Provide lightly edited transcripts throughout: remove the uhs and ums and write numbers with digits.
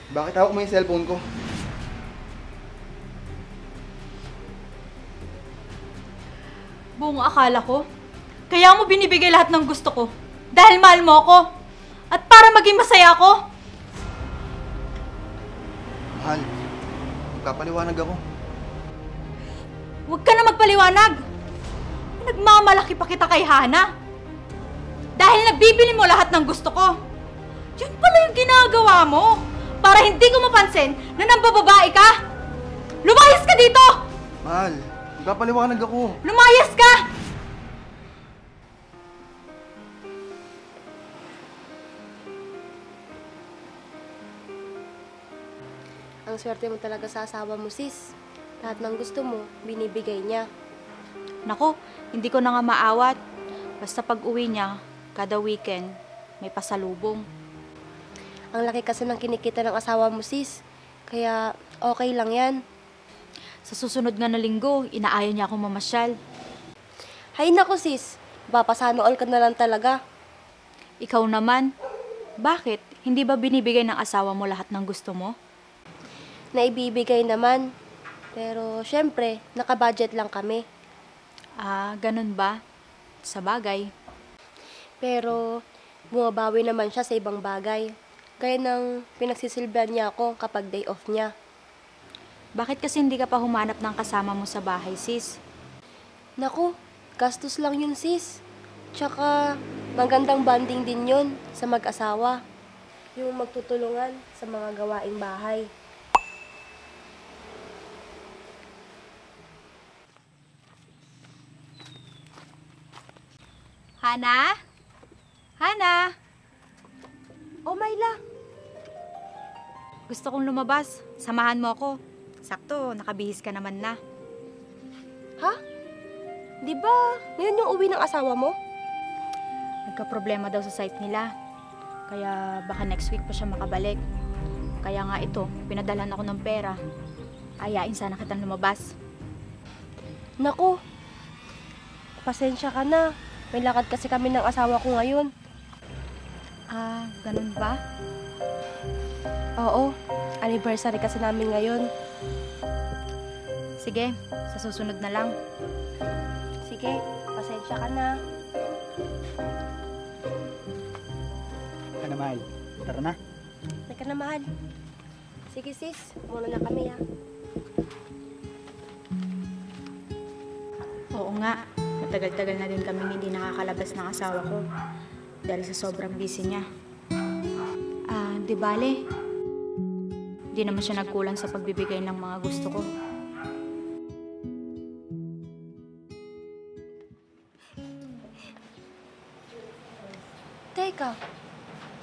Bakit hawak mo yung cellphone ko? Buong akala ko, kaya mo binibigay lahat ng gusto ko. Dahil mahal mo ako. At para maging masaya ako. Mahal, magkapaliwanag ako. Huwag ka na magpaliwanag. Nagmamalaki pa kita kay Hana. Dahil nagbibili mo lahat ng gusto ko. Yun pala yung ginagawa mo. Para hindi ko mapansin na nambababae ka. Lumayas ka dito! Mahal, magkapaliwanag ako. Lumayas ka! Ang swerte mo talaga sa asawa mo, sis. Lahat ng gusto mo, binibigay niya. Nako, hindi ko na nga maawat. Basta pag uwi niya, kada weekend, may pasalubong. Ang laki kasi ng kinikita ng asawa mo, sis. Kaya okay lang yan. Sa susunod nga na linggo, inaayaw niya akong mamasyal. Hay nako, sis. Papasano all ka na lang talaga. Ikaw naman, bakit? Hindi ba binibigay ng asawa mo lahat ng gusto mo? Naibibigay naman. Pero syempre, naka-budget lang kami. Ah, ganun ba? Sa bagay. Pero bumabawi naman siya sa ibang bagay. Gaya ng pinagsisilbihan niya ako kapag day off niya. Bakit kasi hindi ka pa humanap ng kasama mo sa bahay, sis? Naku, gastos lang yun, sis. Tsaka magandang bonding din yun sa mag-asawa. Yung magtutulungan sa mga gawaing bahay. Hana? Hana? Oh, Myla. Gusto kong lumabas. Samahan mo ako. Sakto, nakabihis ka naman na. Ha? Di ba ngayon yung uwi ng asawa mo? Nagka-problema daw sa site nila. Kaya baka next week pa siya makabalik. Kaya nga ito, pinadalan ako ng pera. Ayain sana kitang lumabas. Naku, pasensya ka na. May lakad kasi kami ng asawa ko ngayon. Ah, ganun ba? Oo, anniversary kasi namin ngayon. Sige, sa susunod na lang. Sige, pasensya ka na. Ano, mahal? Tara na. Teka na, mahal. Sige, sis. Muna na kami, ha. Oo nga, matagal-tagal na din kami hindi nakakalabas ng asawa ko. Dahil sa sobrang busy niya. Ah, di bale. Di naman siya nagkulang sa pagbibigay ng mga gusto ko. Teka,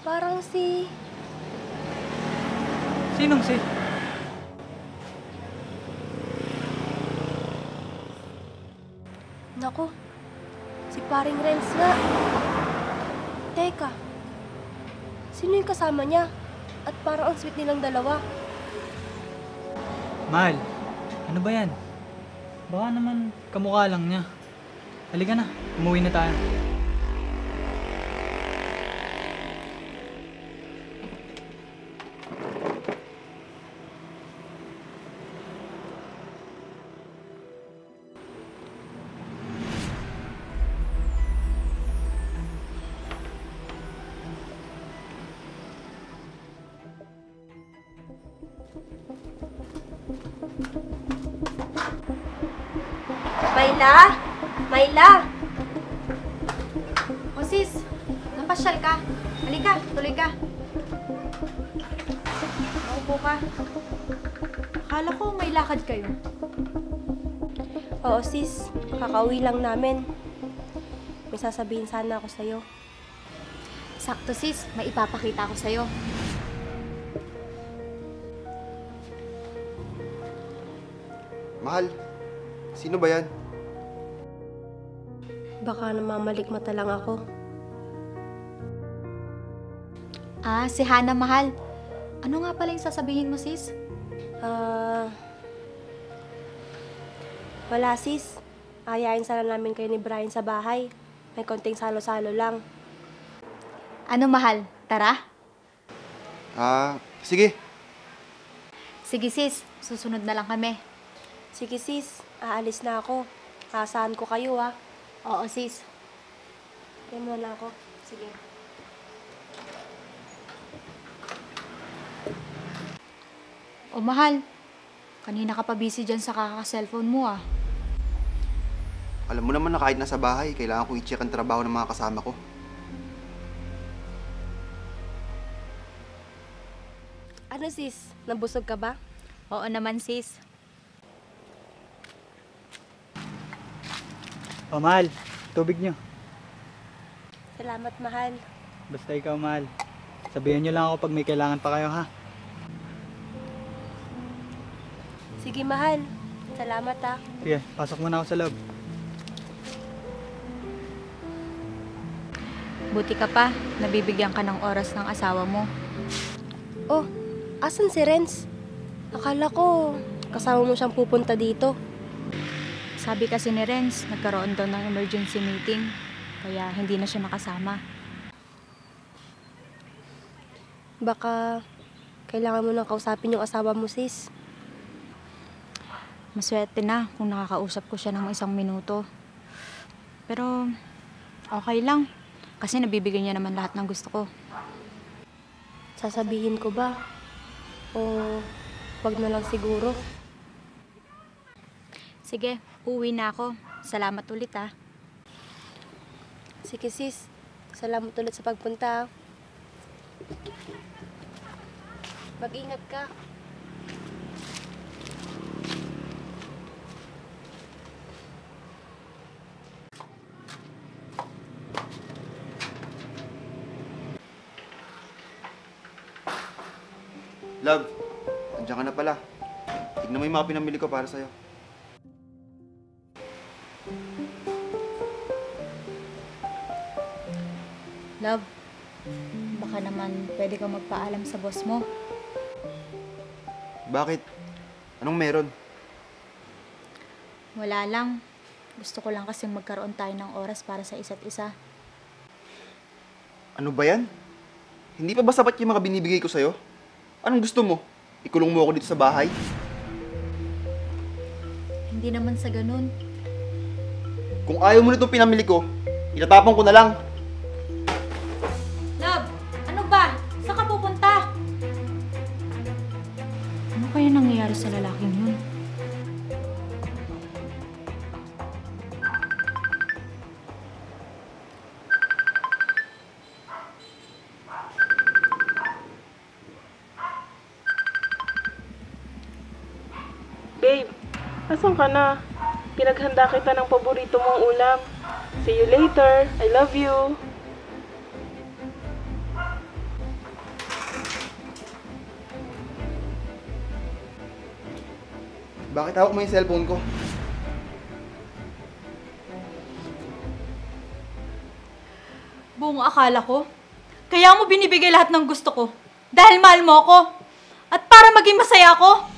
parang si... Sinong si? Naku, si paring Renz nga. Teka, sino yung kasama niya? At parang ang sweet nilang dalawa. Mahal, ano ba yan? Baka naman kamukha lang niya. Halika na, umuwi na tayo. Myla? Myla? O sis, napasyal ka. Halika, tuloy ka. Maupo ka. Akala ko may lakad kayo. Oo, sis. Kakauwi lang namin. May sasabihin sana ako sa'yo. Sakto sis, may ipapakita ako sa'yo. Mahal, sino ba yan? Baka namamalikmata lang ako. Ah, si Hana, mahal. Ano nga pala yung sasabihin mo, sis? Wala, sis. Ayain sana namin kayo ni Brian sa bahay. May konting salo-salo lang. Ano, mahal? Tara? Ah, sige. Sige sis, susunod na lang kami. Sige sis, aalis na ako. Asahan ko kayo ha. Oo sis. Kaya mo na ako. Sige. O mahal, kanina ka pa busy dyan sa kaka-cellphone mo ah. Alam mo naman na kahit nasa bahay, kailangan ko i-check ang trabaho ng mga kasama ko. Ano sis, nabusog ka ba? Oo naman sis. O, mahal. Tubig nyo. Salamat mahal. Basta ikaw, mahal. Sabihan nyo lang ako pag may kailangan pa kayo, ha? Sige mahal. Salamat ha. Sige, pasok muna ako sa loob. Buti ka pa, nabibigyan ka ng oras ng asawa mo. Oh, asan si Renz? Akala ko kasama mo siyang pupunta dito. Sabi kasi ni Renz, nagkaroon daw ng emergency meeting, kaya hindi na siya nakasama. Baka kailangan mo nang kausapin yung asawa mo sis. Maswerte na kung nakakausap ko siya ng 1 minuto. Pero okay lang, kasi nabibigyan niya naman lahat ng gusto ko. Sasabihin ko ba? O wag na lang siguro? Sige, uwi na ako. Salamat ulit ah. Sige sis, salamat ulit sa pagpunta. Mag-ingat ka. Love, nandiyan ka na pala. Tignan mo yung mga pinamili ko para sa'yo. Love, baka naman pwede kang magpaalam sa boss mo. Bakit? Anong meron? Wala lang. Gusto ko lang kasing magkaroon tayo ng oras para sa isa't isa. Ano ba yan? Hindi pa ba sapat yung mga binibigay ko sa'yo? Anong gusto mo? Ikulong mo ako dito sa bahay? Hindi naman sa ganun. Kung ayaw mo nitong pinamili ko, itatapon ko na lang. Love, ano ba? Saan ka pupunta? Ano kaya nangyayari sa lalaking yun? Babe, asan ka na? Pinaghanda kita ng paborito mong ulam. See you later. I love you. Bakit hawak mo yung cellphone ko? Buong akala ko, kaya mo binibigay lahat ng gusto ko. Dahil mahal mo ako. At para maging masaya ako.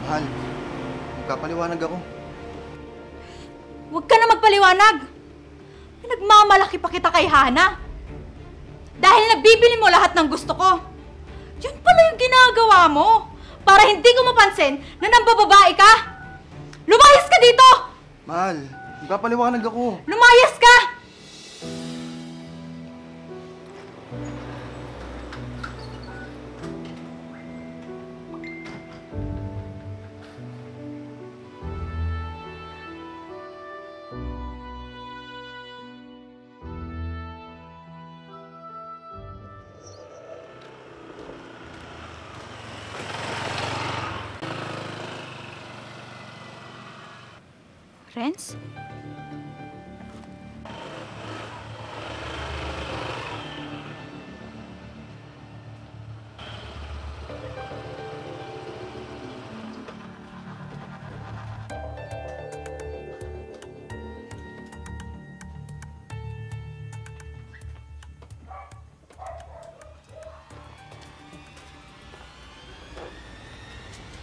Mahal, magkapaliwanag ako. Huwag ka na magpaliwanag. Nagmamalaki pa kita kay Hana. Dahil nabibili mo lahat ng gusto ko. Yun pala yung ginagawa mo. Para hindi ko mapansin na nambababae ka. Lumayas ka dito! Mahal, magkapaliwanag ako. Lumayas ka! Renz?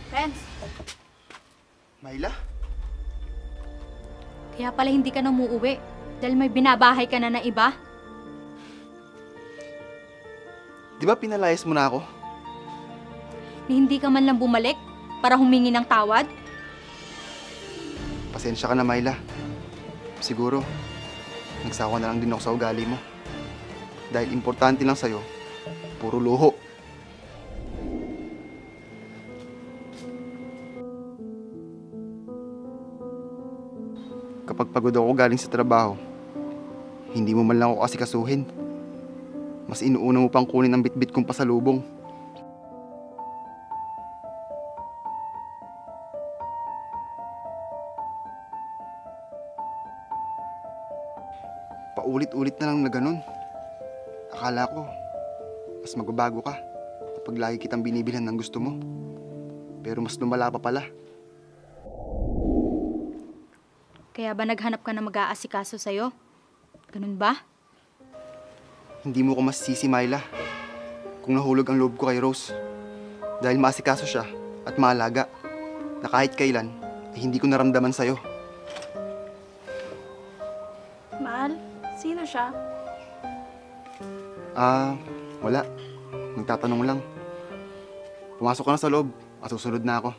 Renz? Myla? Kaya pala hindi ka na umuuwi dahil may binabahay ka na iba? Di ba pinalayas mo na ako? Ni hindi ka man lang bumalik para humingi ng tawad? Pasensya ka na, Myla. Siguro, nagsawa na lang din ako sa ugali mo. Dahil importante lang sa'yo, puro luho. Kapag pagod ako galing sa trabaho, hindi mo man lang ako asikasuhin. Mas inuuna mo pang kunin ang bitbit kong pasalubong. Paulit-ulit na lang na ganun. Akala ko, mas magbabago ka kapag lagi kitang binibilhan ng gusto mo. Pero mas lumala pa pala. Kaya ba naghanap ka na mag-aasikaso sa'yo? Ganun ba? Hindi mo ko masisisi, Myla, kung nahulog ang loob ko kay Rose. Dahil maasikaso siya at maalaga na kahit kailan ay hindi ko naramdaman sa'yo. Mahal, sino siya? Wala. Nagtatanong lang. Pumasok ka na sa loob at susunod na ako.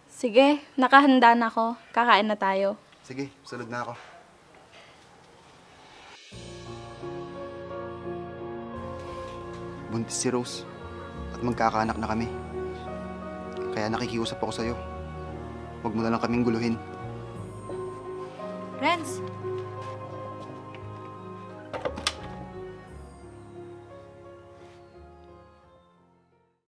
Sige, nakahanda na ako. Kakain na tayo. Sige, susunod na ako. Buntis si Rose at magkakaanak na kami. Kaya nakikiusap ako sa'yo. Huwag mo na lang kaming guluhin. Renz,